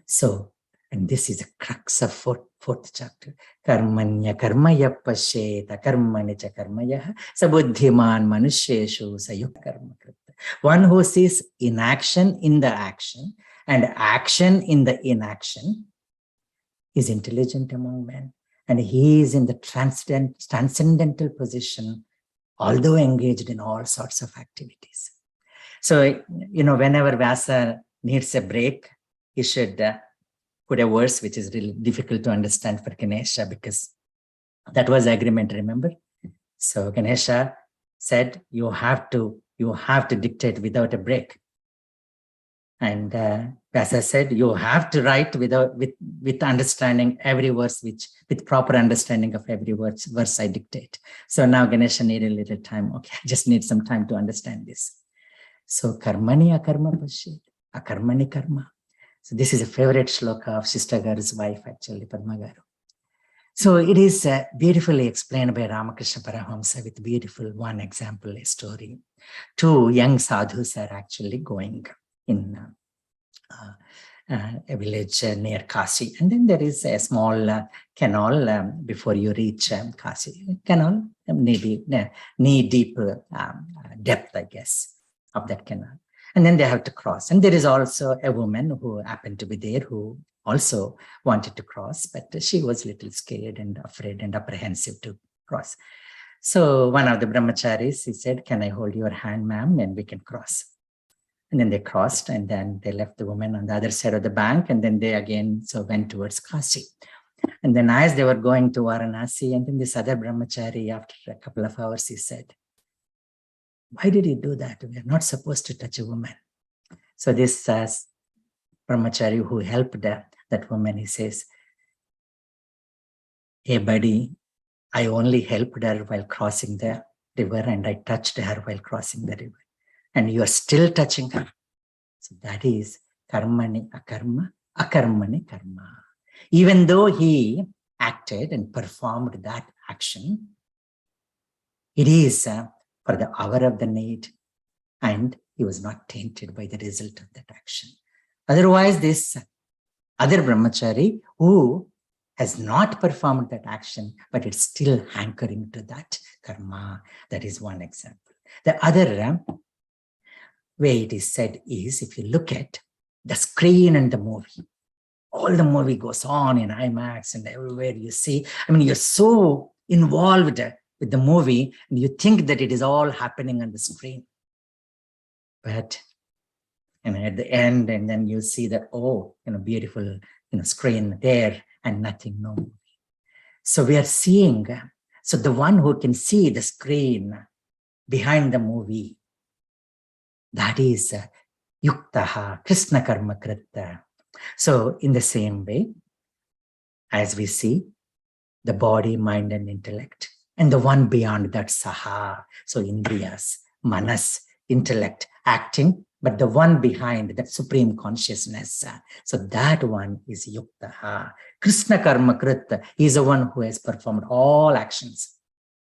So, and this is the crux of fourth chapter. Karmanya karmaya pashyeta karmani cha karmaya sabuddhiman manusheshu sayuk karma krita. One who sees inaction in the action and action in the inaction is intelligent among men. And he is in the transcendental position, although engaged in all sorts of activities. So, whenever Vyasa needs a break, he should put a verse which is really difficult to understand for Ganesha, because that was the agreement, remember? So Ganesha said, you have to dictate without a break. And Vyasa said, you have to write with understanding every verse, with proper understanding of every verse I dictate. So now Ganesha needed a little time. Okay, I just need some time to understand this. So karmani akarma pashyet, akarmani karma. So this is a favorite shloka of Sister Garu's wife, actually, Padma Garu. So it is beautifully explained by Ramakrishna Paramahamsa with beautiful one example, a story. Two young sadhus are actually going in a village near Kashi. And then there is a small canal before you reach Kashi. Canal, knee-deep depth, I guess, of that canal. And then they have to cross. And there is also a woman who happened to be there who also wanted to cross, but she was a little scared and afraid and apprehensive to cross. So one of the brahmacharis, he said, can I hold your hand, ma'am, and we can cross. And then they crossed, and then they left the woman on the other side of the bank, and then they again went towards Kashi. And then as they were going to Varanasi, and then this other brahmachari, after a couple of hours, he said, why did you do that? We are not supposed to touch a woman. So this brahmachari who helped that woman, he says, hey buddy, I only helped her while crossing the river, and I touched her while crossing the river. And you are still touching her. So that is karmani akarma, akarmani karma. Even though he acted and performed that action, it is for the hour of the need, and he was not tainted by the result of that action. Otherwise, this other brahmachari who has not performed that action, but it's still hankering to that karma. That is one example. The other way it is said is, if you look at the screen and the movie, all the movie goes on in IMAX and everywhere you see. I mean, you're so involved with the movie and you think that it is all happening on the screen. But at the end, and then you see that, oh, beautiful screen there and nothing, no movie. So we are seeing, so the one who can see the screen behind the movie, that is yuktaha, Krishna karma krita. So in the same way, as we see the body, mind, and intellect, and the one beyond that, saha, so indriyas, manas, intellect, acting, but the one behind that supreme consciousness, so that one is yuktaha. Krishna karma krita, he is the one who has performed all actions.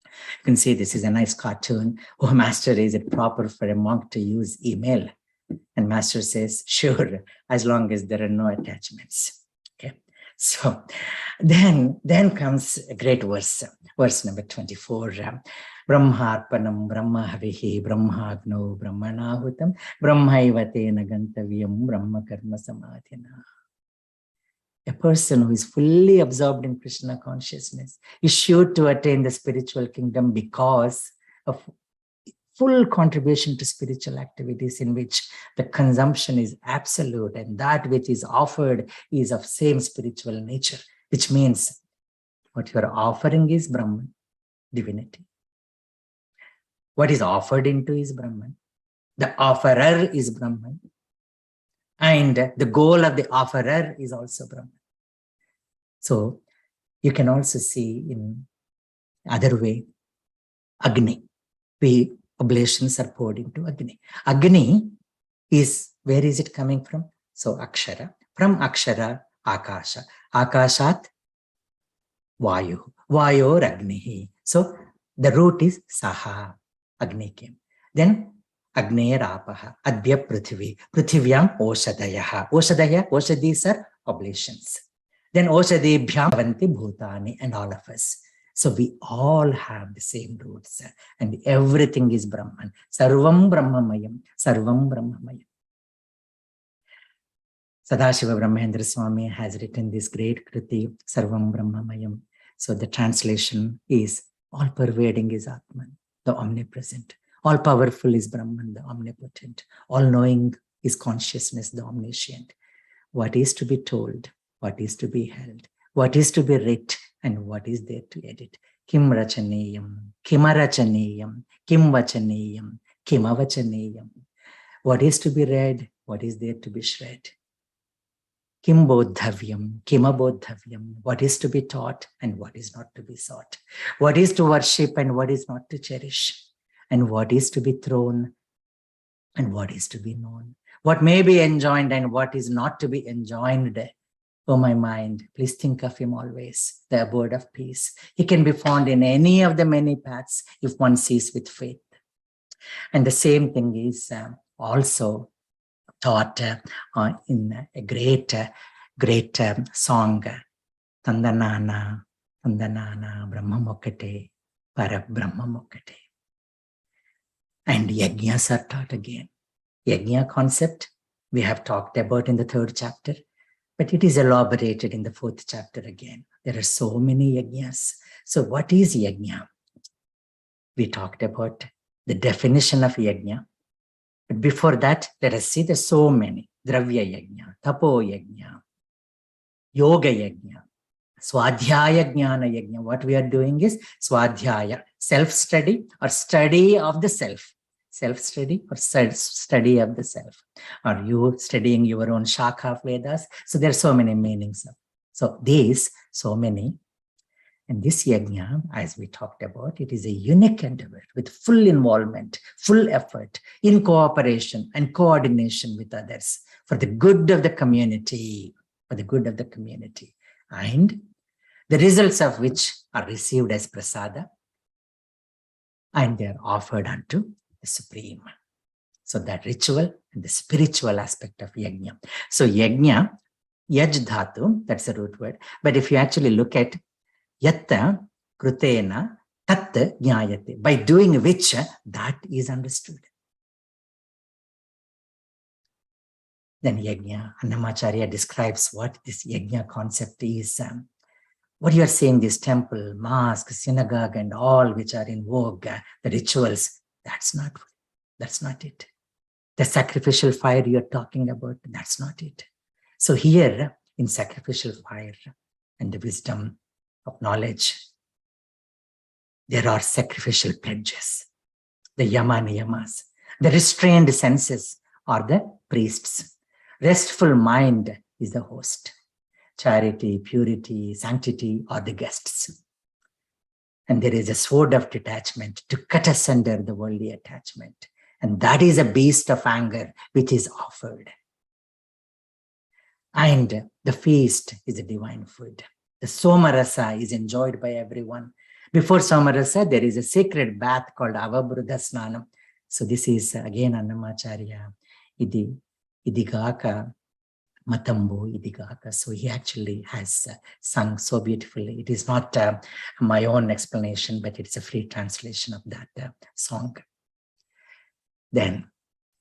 You can see this is a nice cartoon. Oh, master, is it proper for a monk to use email? And master says, sure, as long as there are no attachments. Okay. So then comes a great verse number 24. Brahmarpanam brahmahavihi brahmagno brahmanahutam brahmaivatena gantavyam brahma karma samadhina. A person who is fully absorbed in Krishna consciousness is sure to attain the spiritual kingdom because of full contribution to spiritual activities in which the consumption is absolute and that which is offered is of same spiritual nature, which means what you are offering is Brahman, divinity. What is offered into is Brahman. The offerer is Brahman. And the goal of the offerer is also Brahman. So you can also see in other way, Agni. We oblations are poured into Agni. Agni is, where is it coming from? So Akshara. From Akshara, Akasha. Akashat, Vayu. Vayor Agnihi. So the root is Saha. Agni came. Then Agneya Apaha. Adya Prithvi. Prithvyam Oshadayaha. Oshadaya, Oshadis are oblations. Then Oshadibhyam Avanti Bhutani, and all of us. So we all have the same roots, and everything is Brahman. Sarvam Brahmamayam. Sarvam Brahmamayam. Sadashiva Brahmendra Swami has written this great Kriti, Sarvam Brahmamayam. So the translation is, all pervading is Atman, the omnipresent. All powerful is Brahman, the omnipotent. All knowing is consciousness, the omniscient. What is to be told, what is to be held, what is to be writ, and what is there to edit. Kim Rachaneyam, Kimarachaneyam, Kim Vachaneyam, Kimavachaneyam. What is to be read, what is there to be shred. Kim Bodhavyam, Kimabodhavyam. What is to be taught and what is not to be sought. What is to worship and what is not to cherish. And what is to be thrown and what is to be known. What may be enjoined and what is not to be enjoined. Oh, my mind, please think of him always, the abode of peace. He can be found in any of the many paths if one sees with faith. And the same thing is also taught in a great song, Tandanana, Tandanana, Brahmamokate, Parabrahmamokate. And yajnas are taught again. Yajna concept we have talked about in the 3rd chapter, but it is elaborated in the 4th chapter again. There are so many yajnas. So what is yajna? We talked about the definition of yajna. But before that, let us see there's so many. Dravya yajna, tapo yajna, yoga yajna, swadhyaya jnana yajna. What we are doing is swadhyaya, self-study or study of the self. Self-study or study of the self. Are you studying your own Shakha of Vedas? So there are so many meanings. So these, so many. And this yajna, as we talked about, it is a unique endeavor with full involvement, full effort, in cooperation and coordination with others for the good of the community, for the good of the community. And the results of which are received as prasada and they are offered unto the Supreme. So that ritual and the spiritual aspect of yajna. So yajna, yaj dhatu, that's the root word. But if you actually look at yatta krutena tat jnayate, by doing which that is understood. Then yajna, Annamacharya describes what this yajna concept is. What you are saying, this temple, mosque, synagogue, and all which are in vogue, the rituals, that's not it. The sacrificial fire you're talking about, that's not it. So here in sacrificial fire and the wisdom of knowledge, there are sacrificial pledges, the yama niyamas. The restrained senses are the priests. Restful mind is the host. Charity, purity, sanctity are the guests. And there is a sword of detachment to cut asunder the worldly attachment. And that is a beast of anger which is offered. And the feast is a divine food. The Somarasa is enjoyed by everyone. Before Somarasa, there is a sacred bath called Avabrudha Snanam. So this is again Annamacharya, Idigaka, Matambo, Idigaka. So he actually has sung so beautifully. It is not my own explanation, but it's a free translation of that song. Then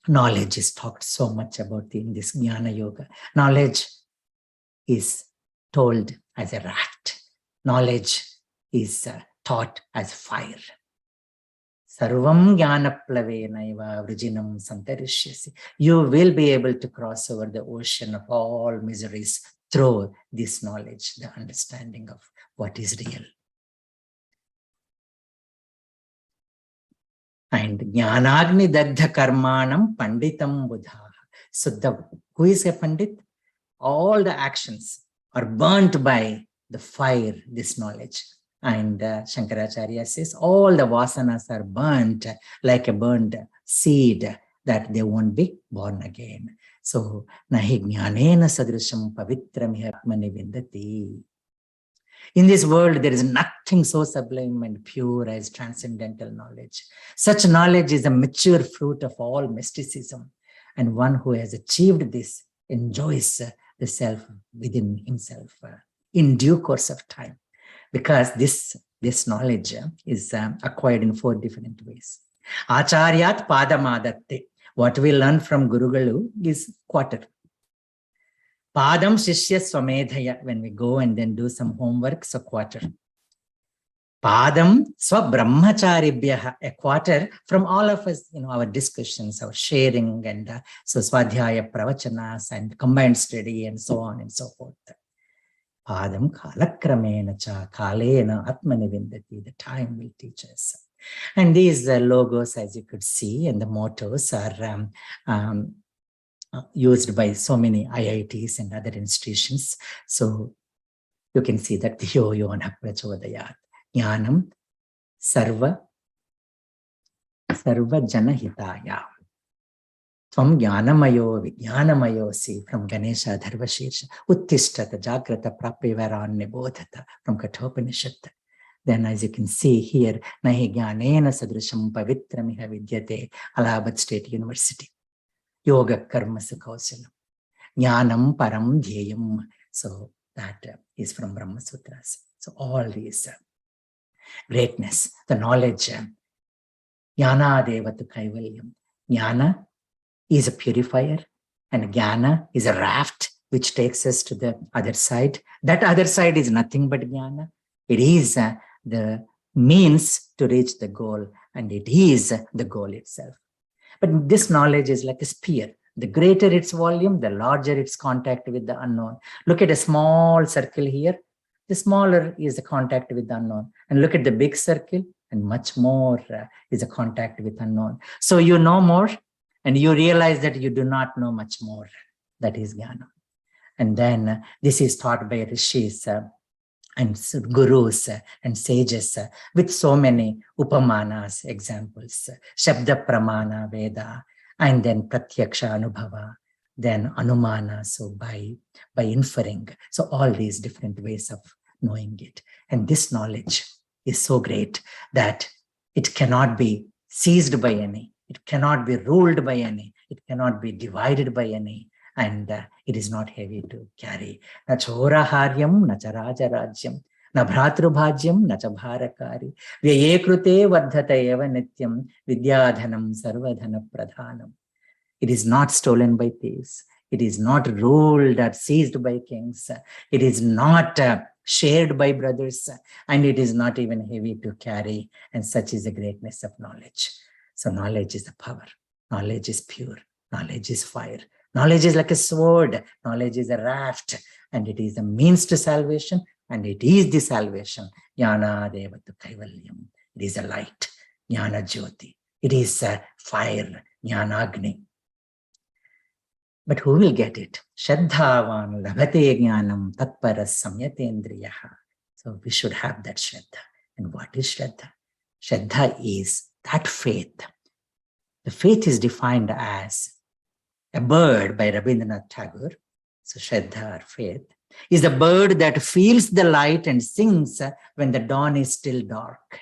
knowledge is talked so much about in this Jnana Yoga. Knowledge is told as a rat. Knowledge is taught as fire. Sarvam jnana plavenaiva vrijinam santarishyasi. You will be able to cross over the ocean of all miseries through this knowledge, the understanding of what is real. And jnanagni dagdha karmanam panditam buddha. So who is a pandit? All the actions are burnt by the fire, this knowledge. And Shankaracharya says all the vasanas are burnt like a burned seed, that they won't be born again. So, nahi jnanena sadrisham pavitram atmani vindati. In this world, there is nothing so sublime and pure as transcendental knowledge. Such knowledge is a mature fruit of all mysticism. And one who has achieved this enjoys the self within himself in due course of time. Because this knowledge is acquired in 4 different ways. Acharyat padamadatte. What we learn from Gurugalu is quarter. Padam shishya swamedhaya. When we go and then do some homework, so quarter. Padam swabrahmacharibhyaha. A quarter from all of us, our discussions, our sharing, and so swadhyaya pravachanas and combined study and so on and so forth. Padam kalakramena cha kalena atmani vindati. The time will teach us. And these logos, as you could see, and the mottos are used by so many IITs and other institutions. So you can see that Dhiyo Yona Prachodayat. Jnanam Sarva Janahitaya. Tvam Jnanamayo Vijnanamayosi from Ganesha Dharvashirsha. Uttishtata Jagrata Prapivaran Nibodhata from Kathopanishad. Then, as you can see here, Nahi Jnanena Sadrisham Pavitramiha Vidyate, Allahabad State University. Yoga Karma Sukausalam. Jnanam Param Dhyayam. So that is from Brahma Sutras. So all these greatness, the knowledge, Jnana Devatu Kaivalyam. Jnana is a purifier, and Jnana is a raft which takes us to the other side. That other side is nothing but Jnana. It is the means to reach the goal, and it is the goal itself. But this knowledge is like a spear. The greater its volume, the larger its contact with the unknown. Look at a small circle here. The smaller is the contact with the unknown. And look at the big circle, and much more is a contact with unknown. So you know more, and you realize that you do not know much more. That is Jnana. And then this is taught by rishis and gurus and sages with so many upamanas, examples. Shabda pramana Veda, and then pratyaksha anubhava, then anumana, so by inferring. So all these different ways of knowing it. And this knowledge is so great that it cannot be seized by any, it cannot be ruled by any, it cannot be divided by any, and it is not heavy to carry. Na choraharyam, na charajaragyam, na bhratrubhajyam, na cha bharakari, vyayekrute vardhata eva nityam, vidyadhanam sarvadhana pradhanam. It is not stolen by thieves. It is not ruled or seized by kings. It is not shared by brothers, and it is not even heavy to carry. And such is the greatness of knowledge. So knowledge is the power. Knowledge is pure. Knowledge is fire. Knowledge is like a sword. Knowledge is a raft, and it is a means to salvation, and it is the salvation. Jnana Devatu Kaivalyam. It is a light. Jnana Jyoti. It is a fire. Jnana Agni. But who will get it? Shraddhavan labhate jnanam tatparas samyatendriyaha. So we should have that Shraddha. And what is Shraddha? Shraddha is that faith. The faith is defined as a bird by Rabindranath Tagore. So Shraddha, or faith, is the bird that feels the light and sings when the dawn is still dark.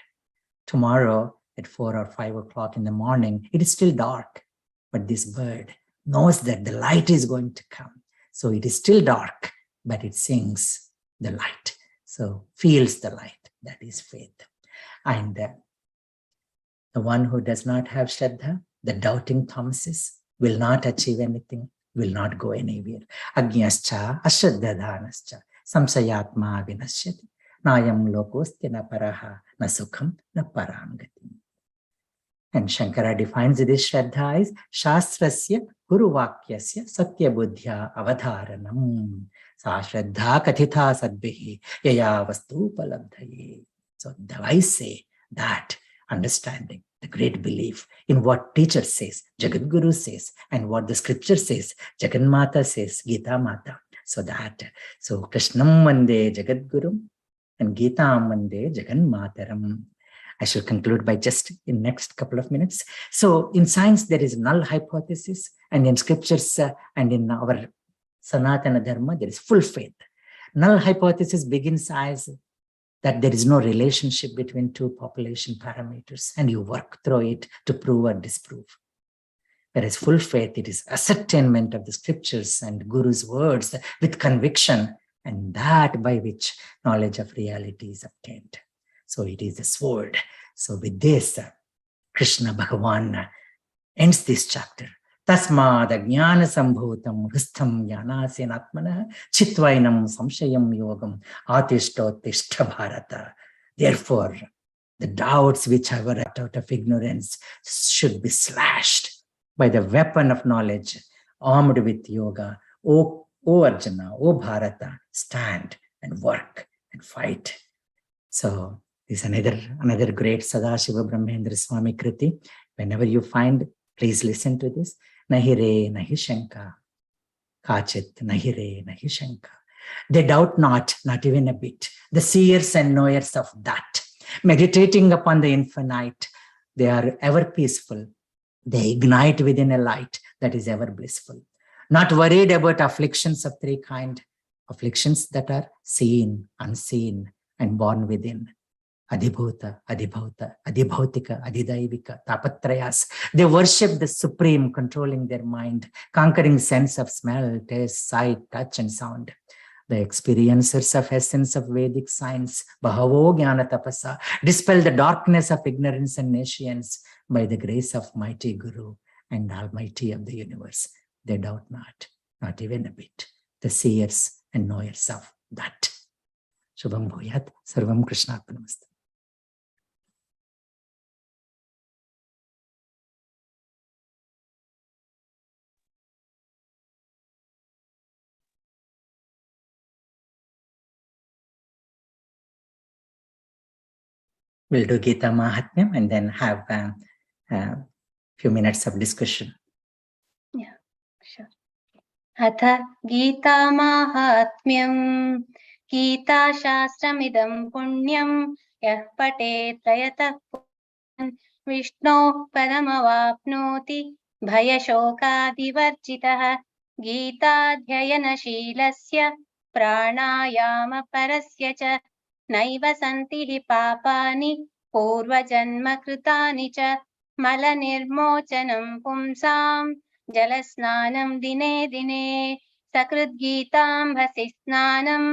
Tomorrow at 4 or 5 o'clock in the morning, it is still dark. But this bird knows that the light is going to come. So it is still dark, but it sings the light. So feels the light. That is faith. And the one who does not have Shraddha, the doubting Thomases, will not achieve anything, will not go anywhere. Agnyascha, ashraddhadhanascha, samsayatma vinashyati, nayam lokostya na paraha, na sukham, na parangati. And Shankara defines this Shraddha as Shastrasya Guru Vakyasya Satya Buddhya Avadharanam. Sa Shraddha Kathitha Sadbihi Yaya Vastu Palabdhaye. So I say that understanding, the great belief in what teacher says, Jagat Guru says, and what the scripture says, Jagan Mata says, Gita Mata. So Krishnam Vande Jagat Guru, and Geetam Vande Jaganmataram. I shall conclude by just in next couple of minutes. So in science, there is null hypothesis, and in scriptures and in our Sanatana Dharma, there is full faith. Null hypothesis begins as that there is no relationship between two population parameters, and you work through it to prove or disprove. Whereas full faith, it is ascertainment of the scriptures and Guru's words with conviction, and that by which knowledge of reality is obtained. So it is the sword. So with this, Krishna Bhagavan ends this chapter. Tasmad Jnana Sambhutam Hustam Jnanasen Atmana Chitvainam Samshayam Yogam Atishto Tishta Bharata. Therefore, the doubts which are out of ignorance should be slashed by the weapon of knowledge, armed with yoga. O Arjuna, O Bharata, stand and work and fight. So this is another great Sadashiva Brahmendra Swami Kriti. Whenever you find, please listen to this. Nahi re, nahi shanka. Kachit, nahi re, nahi shanka. They doubt not even a bit. The seers and knowers of that, meditating upon the infinite, they are ever peaceful. They ignite within a light that is ever blissful. Not worried about afflictions of three kinds. Afflictions that are seen, unseen, and born within. Adhibhuta, Adhibhauta, Adhibhautika, Adhidaivika, Tapatrayas. They worship the Supreme, controlling their mind, conquering sense of smell, taste, sight, touch, and sound. The experiencers of essence of Vedic science, Bahavo Jnana Tapasa, dispel the darkness of ignorance and nescience by the grace of mighty Guru and Almighty of the universe. They doubt not even a bit. The seers and knowers of that. Shubham Bhuyat, Sarvam Krishnarpanamastu. We'll do Gita Mahatmyam and then have a few minutes of discussion. Yeah, sure. Atha Gita Mahatmyam Gita Shastramidam Punyam Yah Pate Trayatah Vishno Padamavapnoti Bhayashokadivarjitah Gita Dhyayana Shilasya Pranayama Parasya Cha Naiva Santihi Papani Purva Janma Krutani Cha Mala Nirmochanam Pumsam Jalasnanam Dine Dine Sakrit Geetam Bhasisnanam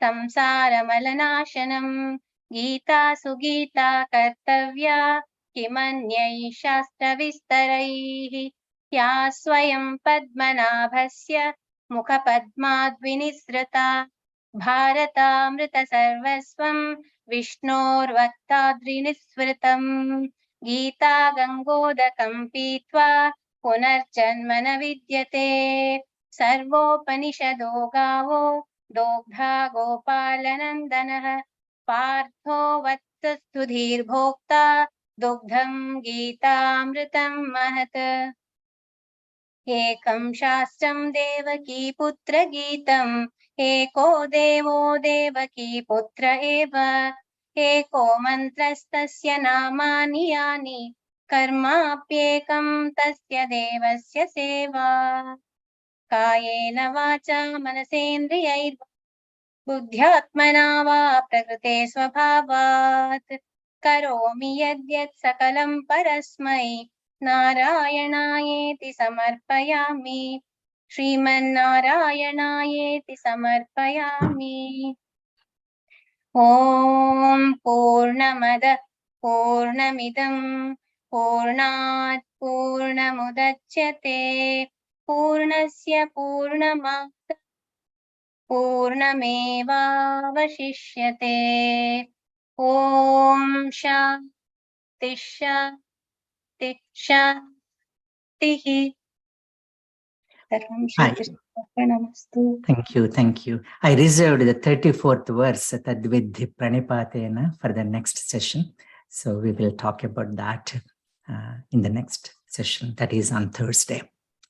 Samsara Malanashanam Gita Sugita Kartavya Kimanyai Shastra Vistaraihi Ya Swayam Padmanabhasya Mukha Padmadvinisrata Bharatamrita Sarvasvam Vishnor Vaktadrinisvritam Gita Gangodakam Pitva Punarjanmana Vidyate Sarvopanishado Gavo Dogdha Gopalanandanaha Partho Vatsastudhir Bhokta Dugdham Geetamritam Mahat Ekam Shastram Devaki Putra Geetam Eko Devo Devaki Putra Eva Eko Mantrastasya Namani Yani Karmapyekam Tasya Devasya Seva Kayena Vacha Manasendriyai Buddhyatmana Va Prakrite Swabhavat Karomi Yadyat Sakalam Parasmai Narayanaayeti Samarpayami Srimannarayanayeti Samarpayami Om Purnamada Purnamidam Purnat Purnamudachyate Purnasya Purnamata Purnameva Vashishyate Om Shanti Shanti Shanti Sarvam Shri Hi. Krishna Namastu. Thank you. I reserved the 34th verse, Tadvidhi Pranipatena, for the next session. So we will talk about that in the next session, that is on Thursday.